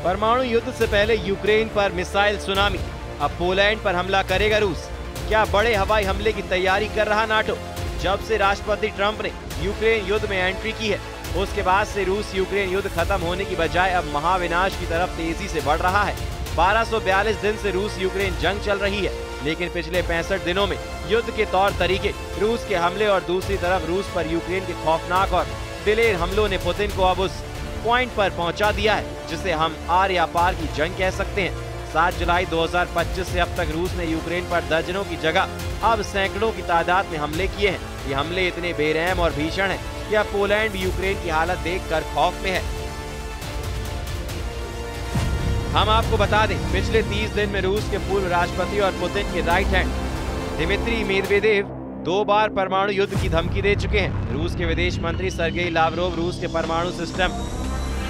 परमाणु युद्ध से पहले यूक्रेन पर मिसाइल सुनामी, अब पोलैंड पर हमला करेगा रूस। क्या बड़े हवाई हमले की तैयारी कर रहा नाटो? जब से राष्ट्रपति ट्रंप ने यूक्रेन युद्ध में एंट्री की है, उसके बाद से रूस यूक्रेन युद्ध खत्म होने की बजाय अब महाविनाश की तरफ तेजी से बढ़ रहा है। 1242 दिन से रूस यूक्रेन जंग चल रही है, लेकिन पिछले 65 दिनों में युद्ध के तौर तरीके, रूस के हमले और दूसरी तरफ रूस पर यूक्रेन के खौफनाक और दिलेर हमलों ने पुतिन को अब उस पॉइंट पर पहुंचा दिया है जिसे हम आर या पार की जंग कह सकते हैं। 7 जुलाई 2025 से अब तक रूस ने यूक्रेन पर दर्जनों की जगह अब सैकड़ों की तादाद में हमले किए हैं। ये हमले इतने बेरहम और भीषण हैं कि अब पोलैंड यूक्रेन की हालत देखकर खौफ में है। हम आपको बता दें, पिछले 30 दिन में रूस के पूर्व राष्ट्रपति और पुतिन के राइट हैंड दिमित्री मेदवेदेव 2 बार परमाणु युद्ध की धमकी दे चुके हैं। रूस के विदेश मंत्री सर्गेई लावरोव रूस के परमाणु सिस्टम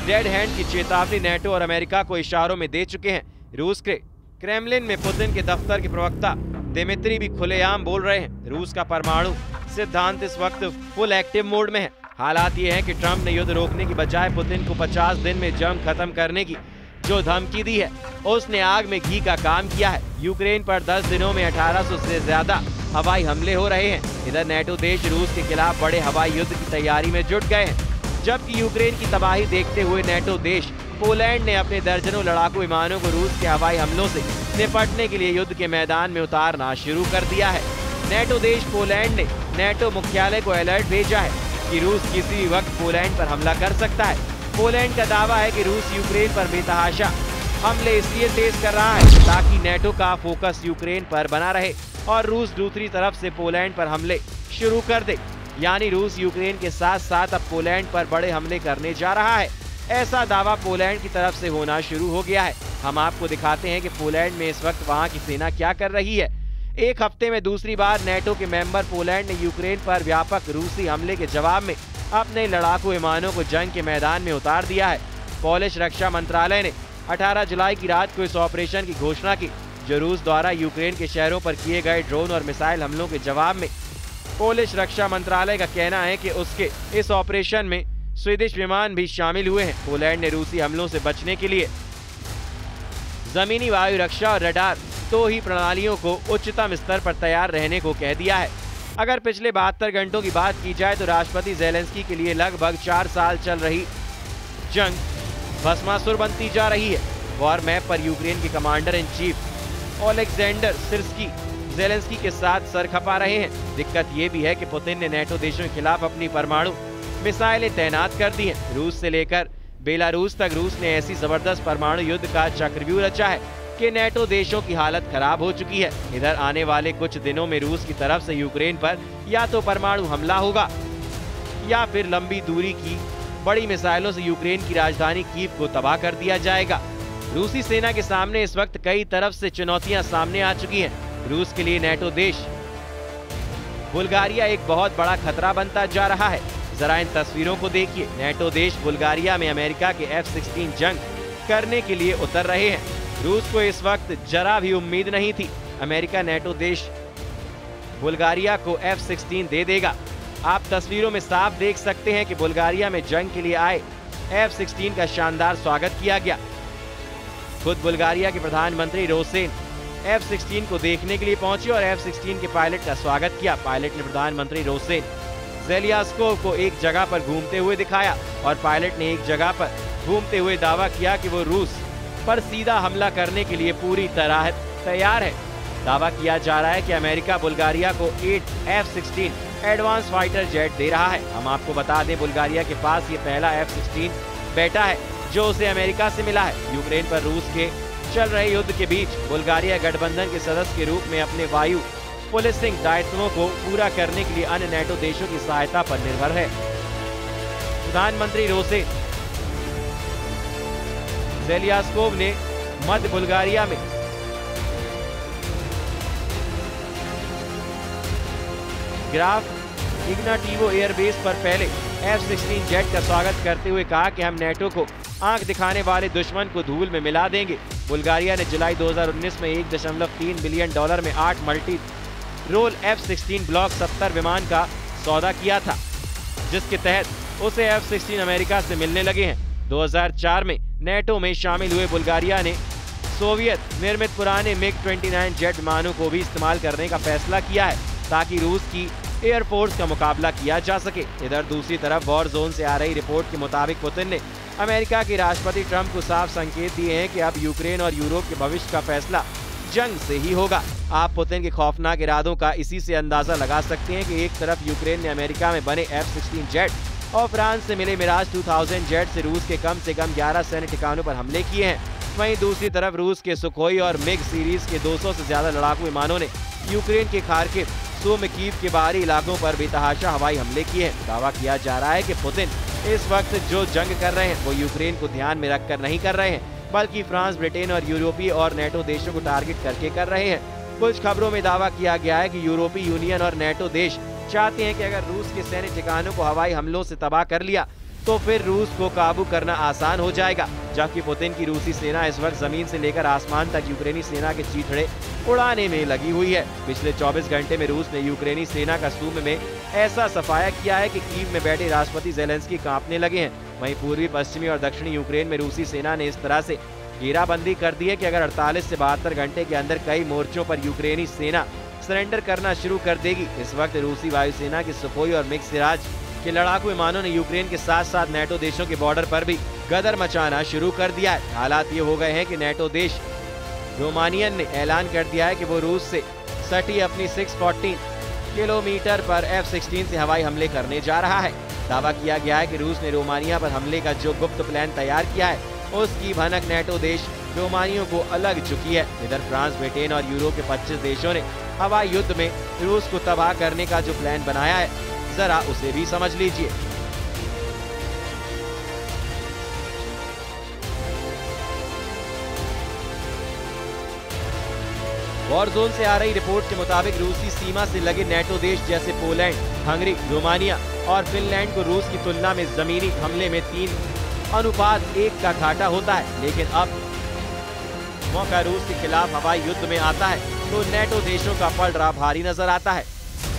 डेड हैंड की चेतावनी नेटो और अमेरिका को इशारों में दे चुके हैं। रूस के क्रेमलिन में पुतिन के दफ्तर के प्रवक्ता दिमित्री भी खुलेआम बोल रहे हैं। रूस का परमाणु सिद्धांत इस वक्त फुल एक्टिव मोड में है। हालात ये है कि ट्रंप ने युद्ध रोकने की बजाय पुतिन को 50 दिन में जंग खत्म करने की जो धमकी दी है, उसने आग में घी का काम किया है। यूक्रेन पर 10 दिनों में 1800 से ज्यादा हवाई हमले हो रहे हैं। इधर नेटो देश रूस के खिलाफ बड़े हवाई युद्ध की तैयारी में जुट गए हैं, जबकि यूक्रेन की तबाही देखते हुए नेटो देश पोलैंड ने अपने दर्जनों लड़ाकू विमानों को रूस के हवाई हमलों से निपटने के लिए युद्ध के मैदान में उतारना शुरू कर दिया है। नेटो देश पोलैंड ने नेटो मुख्यालय को अलर्ट भेजा है कि रूस किसी भी वक्त पोलैंड पर हमला कर सकता है। पोलैंड का दावा है कि रूस यूक्रेन पर बेतहाशा हमले इसलिए तेज कर रहा है ताकि नेटो का फोकस यूक्रेन पर बना रहे और रूस दूसरी तरफ से पोलैंड पर हमले शुरू कर दे। यानी रूस यूक्रेन के साथ साथ अब पोलैंड पर बड़े हमले करने जा रहा है। ऐसा दावा पोलैंड की तरफ से होना शुरू हो गया है। हम आपको दिखाते हैं कि पोलैंड में इस वक्त वहां की सेना क्या कर रही है। एक हफ्ते में दूसरी बार नेटो के मेंबर पोलैंड ने यूक्रेन पर व्यापक रूसी हमले के जवाब में अपने लड़ाकू विमानों को जंग के मैदान में उतार दिया है। पोलिश रक्षा मंत्रालय ने 18 जुलाई की रात को इस ऑपरेशन की घोषणा की, जो रूस द्वारा यूक्रेन के शहरों पर किए गए ड्रोन और मिसाइल हमलों के जवाब में। पोलिश रक्षा मंत्रालय का कहना है कि उसके इस ऑपरेशन में स्वीडिश विमान भी शामिल हुए हैं। पोलैंड ने रूसी हमलों से बचने के लिए जमीनी वायु रक्षा और रडार तो ही प्रणालियों को उच्चतम स्तर पर तैयार रहने को कह दिया है। अगर पिछले 72 घंटों की बात की जाए तो राष्ट्रपति ज़ेलेंस्की के लिए लगभग 4 साल चल रही जंग भस्मासुर बनती जा रही है। वॉर मैप पर यूक्रेन के commander in chief Oleksandr Syrskyi Zelensky के साथ सर खपा रहे हैं। दिक्कत ये भी है कि पुतिन ने नेटो देशों के खिलाफ अपनी परमाणु मिसाइलें तैनात कर दी हैं। रूस से लेकर बेलारूस तक रूस ने ऐसी जबरदस्त परमाणु युद्ध का चक्रव्यूह रचा है कि नेटो देशों की हालत खराब हो चुकी है। इधर आने वाले कुछ दिनों में रूस की तरफ से यूक्रेन पर या तो परमाणु हमला होगा या फिर लंबी दूरी की बड़ी मिसाइलों से यूक्रेन की राजधानी कीव को तबाह कर दिया जाएगा। रूसी सेना के सामने इस वक्त कई तरफ से चुनौतियां सामने आ चुकी हैं। रूस के लिए नेटो देश बुल्गारिया एक बहुत बड़ा खतरा बनता जा रहा है। जरा इन तस्वीरों को देखिए। नेटो देश बुल्गारिया में अमेरिका के F-16 जंग करने के लिए उतर रहे हैं। रूस को इस वक्त जरा भी उम्मीद नहीं थी अमेरिका नेटो देश बुल्गारिया को F-16 दे देगा। आप तस्वीरों में साफ देख सकते हैं कि बुल्गारिया में जंग के लिए आए F-16 का शानदार स्वागत किया गया। खुद बुल्गारिया के प्रधानमंत्री रोसेन F-16 को देखने के लिए पहुंचे और F-16 के पायलट का स्वागत किया। पायलट ने प्रधानमंत्री रोसेन ज़ेलेंस्की को एक जगह पर घूमते हुए दिखाया और पायलट ने एक जगह पर घूमते हुए दावा किया कि वो रूस पर सीधा हमला करने के लिए पूरी तरह तैयार है। दावा किया जा रहा है कि अमेरिका बुल्गारिया को 8 F-16 एडवांस फाइटर जेट दे रहा है। हम आपको बता दें, बुल्गारिया के पास ये पहला F-16 बेटा है जो उसे अमेरिका से मिला है। यूक्रेन पर रूस के चल रहे युद्ध के बीच बुल्गारिया गठबंधन के सदस्य के रूप में अपने वायु पुलिसिंग दायित्वों को पूरा करने के लिए अन्य नेटो देशों की सहायता पर निर्भर है। प्रधानमंत्री रोसेन ज़ेलेंस्की ने मध्य बुल्गारिया में ग्राफ इग्नाटिवो एयरबेस पर पहले F-16 जेट का स्वागत करते हुए कहा कि हम नेटो को आंख दिखाने वाले दुश्मन को धूल में मिला देंगे। बुल्गारिया ने जुलाई 2019 में $1.3 बिलियन में 8 मल्टी रोल F-16 ब्लॉक 70 विमान का सौदा किया था, जिसके तहत उसे F-16 अमेरिका से मिलने लगे हैं। 2004 में नेटो में शामिल हुए बुल्गारिया ने सोवियत निर्मित पुराने MiG-29 जेट विमानों को भी इस्तेमाल करने का फैसला किया है ताकि रूस की एयरफोर्स का मुकाबला किया जा सके। इधर दूसरी तरफ वॉर जोन से आ रही रिपोर्ट के मुताबिक पुतिन ने अमेरिका के राष्ट्रपति ट्रंप को साफ संकेत दिए हैं कि अब यूक्रेन और यूरोप के भविष्य का फैसला जंग से ही होगा। आप पुतिन के खौफनाक इरादों का इसी से अंदाजा लगा सकते हैं कि एक तरफ यूक्रेन ने अमेरिका में बने F-16 जेट और फ्रांस से मिले मिराज 2000 जेट से रूस के कम से कम 11 सैन्य ठिकानों पर हमले किए हैं। वहीं दूसरी तरफ रूस के सुखोई और मिग सीरीज के 200 से ज्यादा लड़ाकू विमानों ने यूक्रेन के खार्किव, सूमी कीव के बाहरी इलाकों पर बेतहाशा हवाई हमले किए हैं। दावा किया जा रहा है कि पुतिन इस वक्त जो जंग कर रहे हैं वो यूक्रेन को ध्यान में रखकर नहीं कर रहे हैं, बल्कि फ्रांस, ब्रिटेन और यूरोपीय और नेटो देशों को टारगेट करके कर रहे हैं। कुछ खबरों में दावा किया गया है कि यूरोपीय यूनियन और नेटो देश चाहते हैं कि अगर रूस के सैन्य ठिकानों को हवाई हमलों से तबाह कर लिया तो फिर रूस को काबू करना आसान हो जाएगा, जबकि पुतिन की रूसी सेना इस वक्त जमीन से लेकर आसमान तक यूक्रेनी सेना के चीथड़े उड़ाने में लगी हुई है। पिछले 24 घंटे में रूस ने यूक्रेनी सेना का सूमी में ऐसा सफाया किया है कि कीव में बैठे राष्ट्रपति ज़ेलेंस्की कांपने लगे हैं। वहीं पूर्वी, पश्चिमी और दक्षिणी यूक्रेन में रूसी सेना ने इस तरह से घेराबंदी कर दी है कि अगर 48 से 72 घंटे के अंदर कई मोर्चों पर यूक्रेनी सेना सरेंडर करना शुरू कर देगी। इस वक्त रूसी वायुसेना के सुखोई और मिग सिराज के लड़ाकू विमानों ने यूक्रेन के साथ साथ नेटो देशों के बॉर्डर पर भी गदर मचाना शुरू कर दिया है। हालात ये हो गए हैं कि नेटो देश रोमानियन ने ऐलान कर दिया है कि वो रूस से सटी अपनी 614 किलोमीटर पर F-16 से हवाई हमले करने जा रहा है। दावा किया गया है कि रूस ने रोमानिया पर हमले का जो गुप्त प्लान तैयार किया है उसकी भनक नेटो देश रोमानियों को अलग चुकी है। इधर फ्रांस, ब्रिटेन और यूरोप के 25 देशों ने हवाई युद्ध में रूस को तबाह करने का जो प्लान बनाया है, जरा उसे भी समझ लीजिए। वॉर जोन से आ रही रिपोर्ट के मुताबिक रूसी सीमा से लगे नेटो देश जैसे पोलैंड, हंगरी, रोमानिया और फिनलैंड को रूस की तुलना में जमीनी हमले में 3:1 का घाटा होता है। लेकिन अब मौका रूस के खिलाफ हवाई युद्ध में आता है तो नेटो देशों का पलड़ा भारी नजर आता है।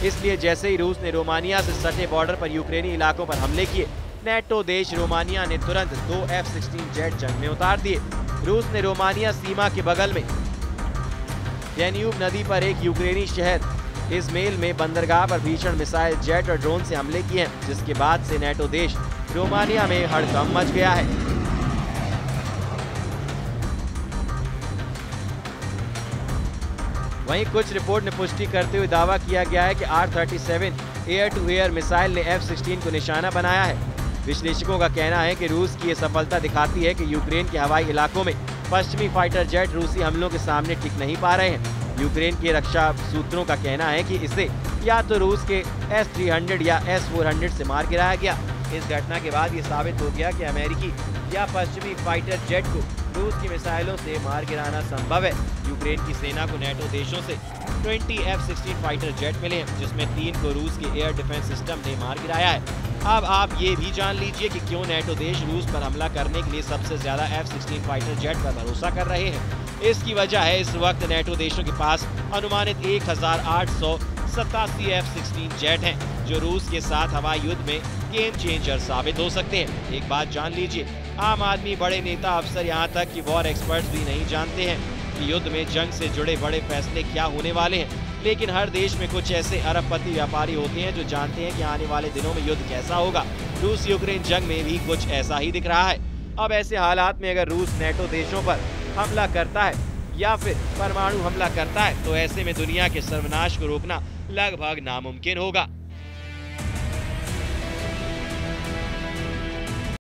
इसलिए जैसे ही रूस ने रोमानिया से सटे बॉर्डर पर यूक्रेनी इलाकों पर हमले किए, नेटो देश रोमानिया ने तुरंत 2 F-16 जेट जंग में उतार दिए। रूस ने रोमानिया सीमा के बगल में डैन्यूब नदी पर एक यूक्रेनी शहर इज़मेल में बंदरगाह पर भीषण मिसाइल, जेट और ड्रोन से हमले किए हैं, जिसके बाद से नेटो देश रोमानिया में हड़कंप मच गया है। वहीं कुछ रिपोर्ट ने पुष्टि करते हुए दावा किया गया है कि R-37 air to air missile ने F-16 को निशाना बनाया है। विश्लेषकों का कहना है कि रूस की ये सफलता दिखाती है कि यूक्रेन के हवाई इलाकों में पश्चिमी फाइटर जेट रूसी हमलों के सामने टिक नहीं पा रहे हैं। यूक्रेन के रक्षा सूत्रों का कहना है कि इसे या तो रूस के S-300 या S-400 से मार गिराया गया। इस घटना के बाद ये साबित हो गया कि अमेरिकी या पश्चिमी फाइटर जेट को रूस की मिसाइलों से मार गिराना संभव है। यूक्रेन की सेना को नेटो देशों से 20 F-16 फाइटर जेट मिले हैं, जिसमें 3 को रूस के एयर डिफेंस सिस्टम ने मार गिराया है। अब आप ये भी जान लीजिए कि क्यों नेटो देश रूस पर हमला करने के लिए सबसे ज्यादा F-16 फाइटर जेट पर भरोसा कर रहे हैं। इसकी वजह है इस वक्त नेटो देशों के पास अनुमानित 1887 F-16 जेट हैं, जो रूस के साथ हवाई युद्ध में गेम चेंजर साबित हो सकते हैं। एक बात जान लीजिए, आम आदमी, बड़े नेता, अफसर, यहाँ तक कि वॉर एक्सपर्ट्स भी नहीं जानते हैं कि युद्ध में जंग से जुड़े बड़े फैसले क्या होने वाले हैं। लेकिन हर देश में कुछ ऐसे अरबपति व्यापारी होते हैं जो जानते हैं कि आने वाले दिनों में युद्ध कैसा होगा। रूस यूक्रेन जंग में भी कुछ ऐसा ही दिख रहा है। अब ऐसे हालात में अगर रूस नेटो देशों पर हमला करता है या फिर परमाणु हमला करता है तो ऐसे में दुनिया के सर्वनाश को रोकना लगभग नामुमकिन होगा।